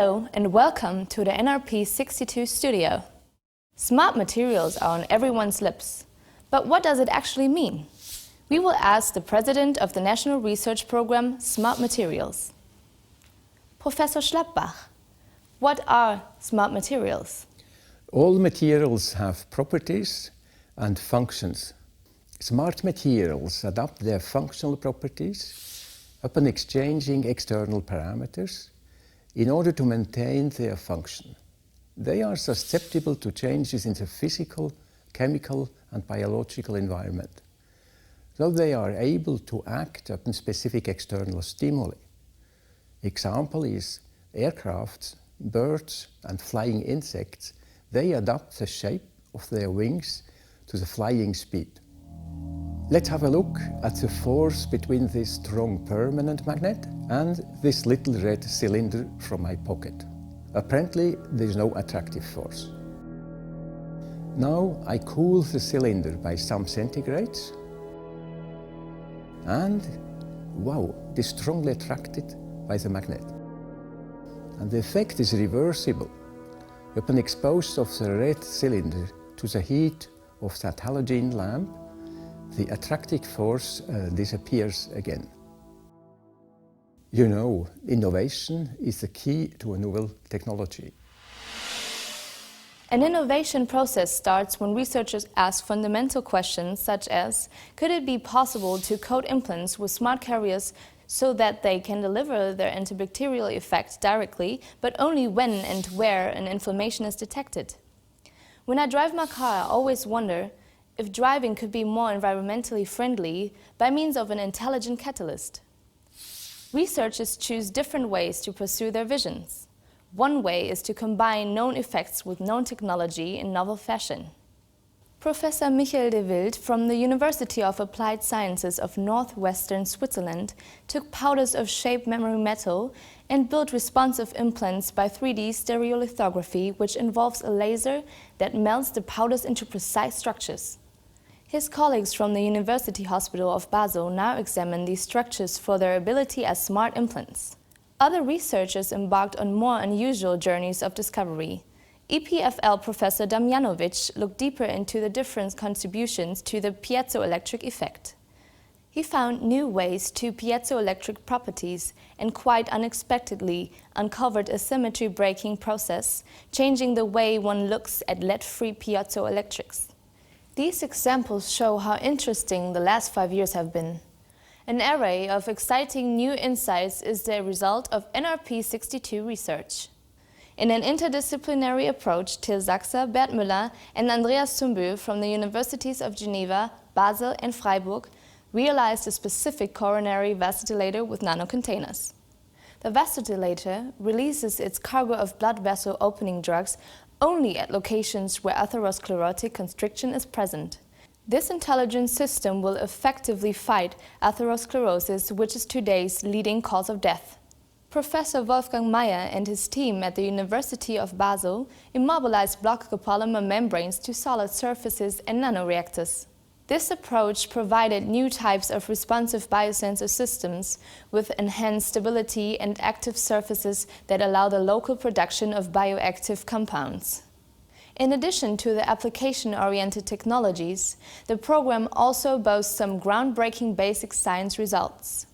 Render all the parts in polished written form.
Hello and welcome to the NRP 62 studio. Smart materials are on everyone's lips, but what does it actually mean? We will ask the president of the National Research Programme Smart Materials. Professor Schlappbach, what are smart materials? All materials have properties and functions. Smart materials adapt their functional properties upon exchanging external parameters in order to maintain their function. They are susceptible to changes in the physical, chemical and biological environment, so they are able to act upon specific external stimuli. Example is aircrafts, birds and flying insects. They adapt the shape of their wings to the flying speed. Let's have a look at the force between this strong permanent magnet and this little red cylinder from my pocket. Apparently, there is no attractive force. Now I cool the cylinder by some centigrades, and wow, it is strongly attracted by the magnet. And the effect is reversible. Upon exposure of the red cylinder to the heat of that halogen lamp, the attractive force disappears again. You know, innovation is the key to a novel technology. An innovation process starts when researchers ask fundamental questions such as, could it be possible to coat implants with smart carriers so that they can deliver their antibacterial effect directly, but only when and where an inflammation is detected? When I drive my car, I always wonder if driving could be more environmentally friendly by means of an intelligent catalyst. Researchers choose different ways to pursue their visions. One way is to combine known effects with known technology in novel fashion. Professor Michael de Wild from the University of Applied Sciences of Northwestern Switzerland took powders of shaped memory metal and built responsive implants by 3D stereolithography, which involves a laser that melts the powders into precise structures. His colleagues from the University Hospital of Basel now examine these structures for their ability as smart implants. Other researchers embarked on more unusual journeys of discovery. EPFL Professor Damjanovic looked deeper into the different contributions to the piezoelectric effect. He found new ways to piezoelectric properties and quite unexpectedly uncovered a symmetry breaking process, changing the way one looks at lead-free piezoelectrics. These examples show how interesting the last 5 years have been. An array of exciting new insights is the result of NRP 62 research. In an interdisciplinary approach, Till Sachser, Bert Müller and Andreas Zumbö from the Universities of Geneva, Basel and Freiburg realized a specific coronary vasodilator with nanocontainers. The vasodilator releases its cargo of blood vessel opening drugs only at locations where atherosclerotic constriction is present. This intelligent system will effectively fight atherosclerosis, which is today's leading cause of death. Professor Wolfgang Meyer and his team at the University of Basel immobilized block copolymer membranes to solid surfaces and nanoreactors. This approach provided new types of responsive biosensor systems with enhanced stability and active surfaces that allow the local production of bioactive compounds. In addition to the application-oriented technologies, the program also boasts some groundbreaking basic science results.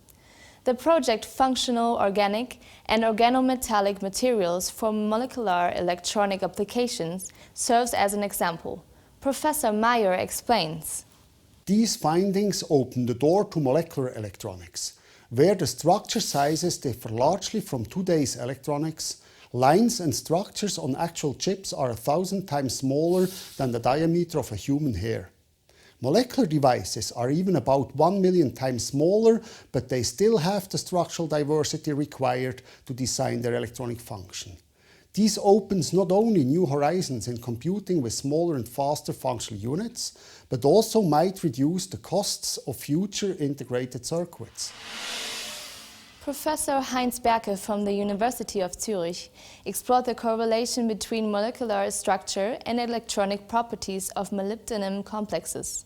The project Functional Organic and Organometallic Materials for Molecular Electronic Applications serves as an example. Professor Meyer explains. These findings open the door to molecular electronics, where the structure sizes differ largely from today's electronics. Lines and structures on actual chips are 1,000 times smaller than the diameter of a human hair. Molecular devices are even about 1 million times smaller, but they still have the structural diversity required to design their electronic function. This opens not only new horizons in computing with smaller and faster functional units, but also might reduce the costs of future integrated circuits. Professor Heinz Berke from the University of Zurich explored the correlation between molecular structure and electronic properties of molybdenum complexes.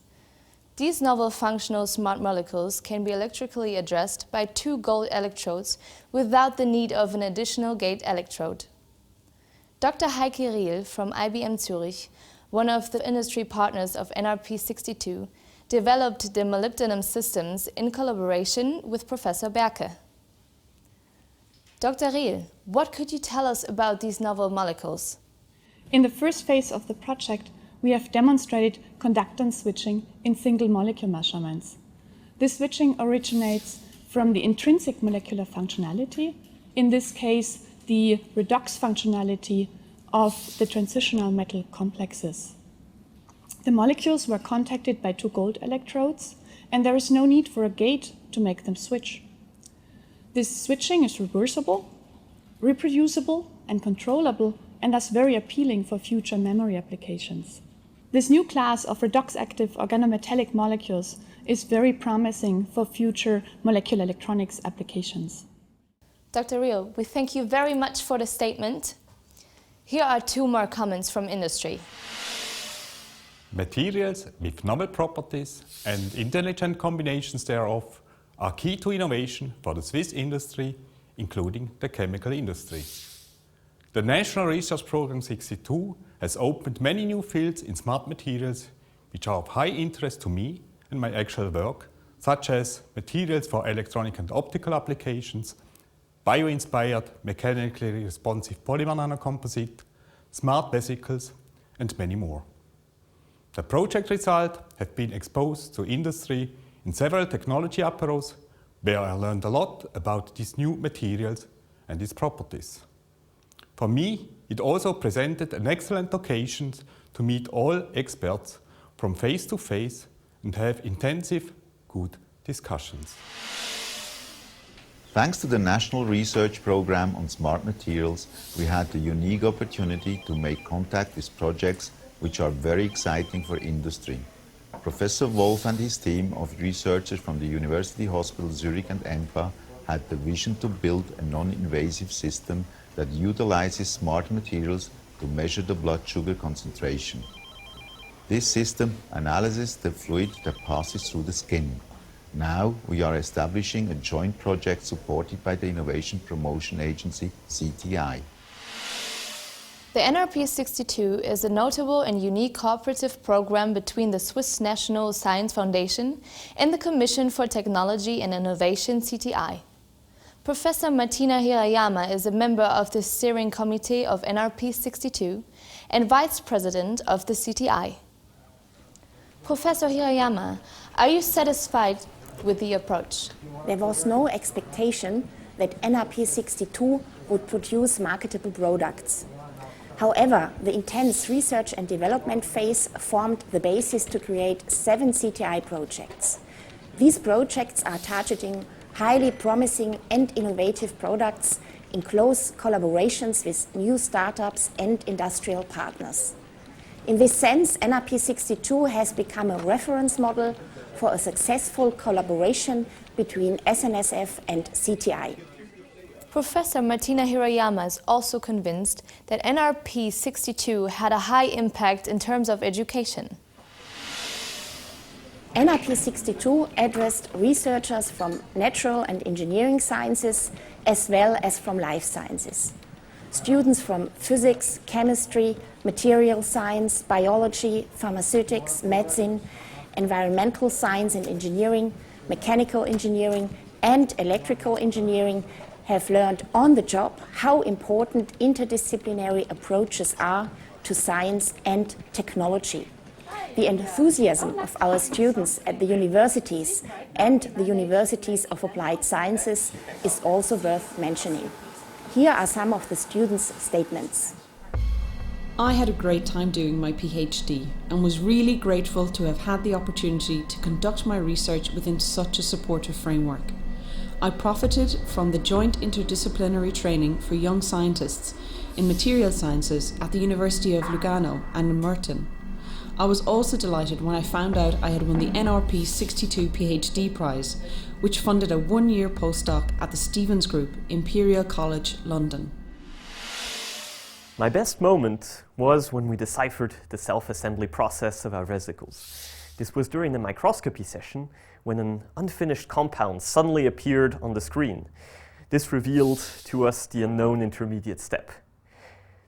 These novel functional smart molecules can be electrically addressed by 2 gold electrodes without the need of an additional gate electrode. Dr. Heike Riel from IBM Zurich, one of the industry partners of NRP 62, developed the molybdenum systems in collaboration with Professor Berke. Dr. Riel, what could you tell us about these novel molecules? In the first phase of the project, we have demonstrated conductance switching in single molecule measurements. This switching originates from the intrinsic molecular functionality, in this case, the redox functionality of the transitional metal complexes. The molecules were contacted by 2 gold electrodes, and there is no need for a gate to make them switch. This switching is reversible, reproducible, and controllable, and thus very appealing for future memory applications. This new class of redox-active organometallic molecules is very promising for future molecular electronics applications. Dr. Riel, we thank you very much for the statement. Here are 2 more comments from industry. Materials with novel properties and intelligent combinations thereof are key to innovation for the Swiss industry, including the chemical industry. The National Research Programme 62 has opened many new fields in smart materials which are of high interest to me and my actual work, such as materials for electronic and optical applications, bio-inspired mechanically responsive polymer nanocomposite, smart vesicles, and many more. The project results have been exposed to industry in several technology apéros, where I learned a lot about these new materials and its properties. For me, it also presented an excellent occasion to meet all experts from face to face and have intensive, good discussions. Thanks to the National Research Programme on Smart Materials, we had the unique opportunity to make contact with projects which are very exciting for industry. Professor Wolf and his team of researchers from the University Hospital Zurich and ENPA had the vision to build a non-invasive system that utilizes smart materials to measure the blood sugar concentration. This system analyzes the fluid that passes through the skin. Now we are establishing a joint project supported by the Innovation Promotion Agency, CTI. The NRP 62 is a notable and unique cooperative program between the Swiss National Science Foundation and the Commission for Technology and Innovation, CTI. Professor Martina Hirayama is a member of the steering committee of NRP 62 and vice president of the CTI. Professor Hirayama, are you satisfied with the approach? There was no expectation that NRP 62 would produce marketable products. However, the intense research and development phase formed the basis to create 7 CTI projects. These projects are targeting highly promising and innovative products in close collaborations with new startups and industrial partners. In this sense, NRP 62 has become a reference model for a successful collaboration between SNSF and CTI. Professor Martina Hirayama is also convinced that NRP 62 had a high impact in terms of education. NRP 62 addressed researchers from natural and engineering sciences as well as from life sciences. Students from physics, chemistry, material science, biology, pharmaceutics, medicine, environmental science and engineering, mechanical engineering, and electrical engineering have learned on the job how important interdisciplinary approaches are to science and technology. The enthusiasm of our students at the universities and the universities of applied sciences is also worth mentioning. Here are some of the students' statements. I had a great time doing my PhD and was really grateful to have had the opportunity to conduct my research within such a supportive framework. I profited from the joint interdisciplinary training for young scientists in material sciences at the University of Lugano and in Merton. I was also delighted when I found out I had won the NRP 62 PhD prize, which funded a 1-year postdoc at the Stevens Group, Imperial College, London. My best moment was when we deciphered the self-assembly process of our vesicles. This was during the microscopy session when an unfinished compound suddenly appeared on the screen. This revealed to us the unknown intermediate step.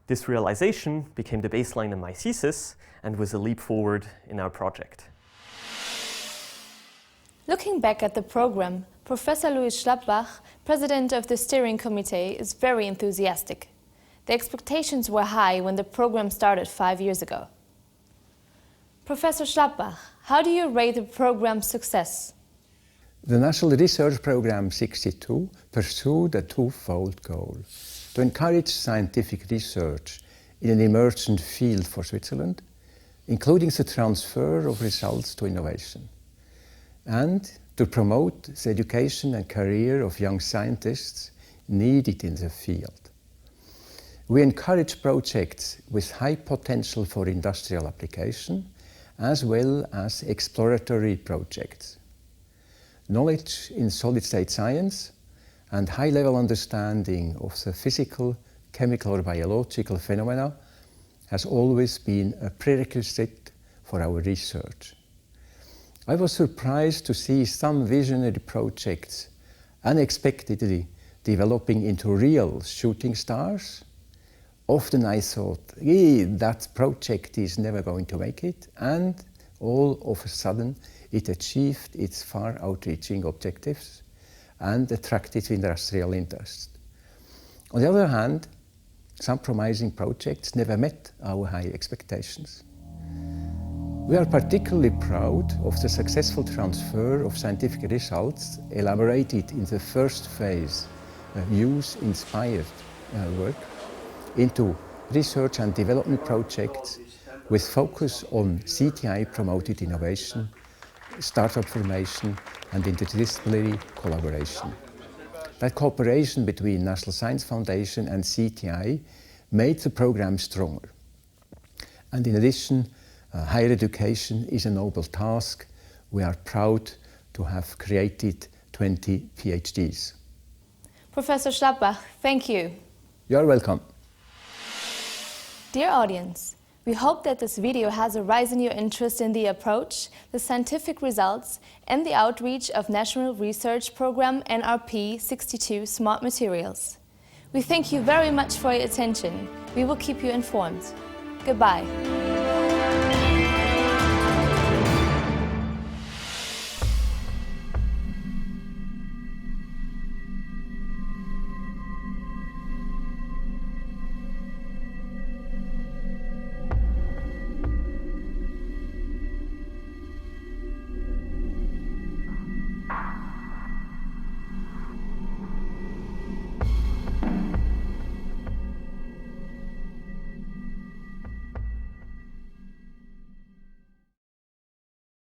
This realization became the baseline in my thesis and was a leap forward in our project. Looking back at the program, Professor Louis Schlappbach, president of the steering committee, is very enthusiastic. The expectations were high when the program started 5 years ago. Professor Schlappbach, how do you rate the program's success? The National Research Programme 62 pursued a twofold goal: to encourage scientific research in an emergent field for Switzerland, including the transfer of results to innovation, and to promote the education and career of young scientists needed in the field. We encourage projects with high potential for industrial application, as well as exploratory projects. Knowledge in solid-state science and high-level understanding of the physical, chemical or biological phenomena has always been a prerequisite for our research. I was surprised to see some visionary projects unexpectedly developing into real shooting stars. Often I thought, that project is never going to make it, and all of a sudden it achieved its far outreaching objectives and attracted industrial interest. On the other hand, some promising projects never met our high expectations. We are particularly proud of the successful transfer of scientific results elaborated in the first phase, use-inspired work, into research and development projects with focus on CTI-promoted innovation, startup formation and interdisciplinary collaboration. That cooperation between National Science Foundation and CTI made the program stronger. And in addition, higher education is a noble task. We are proud to have created 20 PhDs. Professor Schlappbach, thank you. You're welcome. Dear audience, we hope that this video has arisen your interest in the approach, the scientific results, and the outreach of National Research Programme NRP 62 Smart Materials. We thank you very much for your attention. We will keep you informed. Goodbye.